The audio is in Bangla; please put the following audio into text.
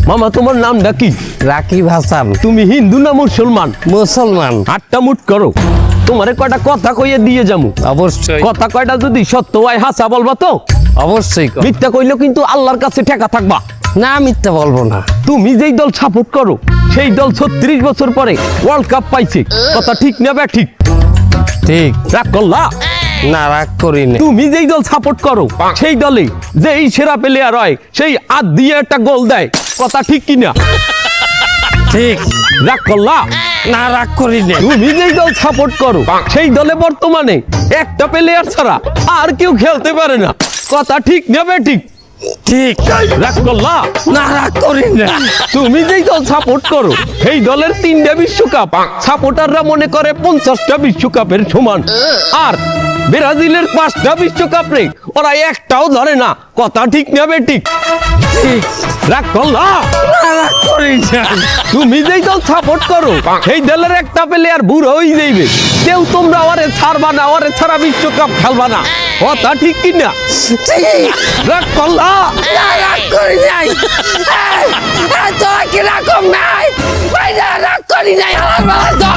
মামা তোমার নামটা কি? রাকিব হাসান। তুমি হিন্দু না মুসলমান? মুসলমান। আটটা মুট করো, তোমারে কয়টা কথা কইয়ে দিয়ে যামু। অবশ্যই কথা কয়টা যদি সত্য হয় হাসা বলবা তো? অবশ্যই কর। মিথ্যা কইলেও কিন্তু আল্লাহর কাছে ঠেকা থাকবা। না মিথ্যা বলবো না। তুমি যেই দল সাপোর্ট করো সেই দল 36 বছর পরে ওয়ার্ল্ড কাপ পাইছে, কথা ঠিক না বে ঠিক? ঠিক। রাগ করলা? না রাগ করিনি। তুমি যেই দল সাপোর্ট করো সেই দলে যেই সেরা প্লেয়ার হয় সেই আদ দিয়ে একটা গোল দেয়, কথা ঠিক কিনা? ঠিক। রাগ করলা? না রাগ করিনি। তুমি যেই দল সাপোর্ট করো সেই দলে বর্তমানে একটা প্লেয়ার ছাড়া আর কেউ খেলতে পারে না, কথা ঠিক না বে ঠিক? ঠিক। রাগ করলা? না রাগ করিনি। তুমি যেই দল সাপোর্ট করো সেই দলের 3টা বিশ্বকাপ সাপোর্টাররা মনে করে 50টা বিশ্বকাপের সমান, আর ব্রাজিলের 5টা বিশ্বকাপ রে ওরা একটাও ধরে না, কথা ঠিক না বে ঠিক? ঠিক। রাগ করলা? না রাগ করিনি। তুমি যেই দল সাপোর্ট করো সেই দলের একটা প্লেয়ার বুড়ো হয়ে যাইবে, কেউ তোমরা ওরে ছাড়বা না, ওরে ছাড়া বিশ্বকাপ খেলবা না, কথা ঠিক কিনা? ঠিক। রাগ করলা? না রাগ করি নাই। তোরা কি রাগ নাই? রাগ করি নাই। আমার বাবা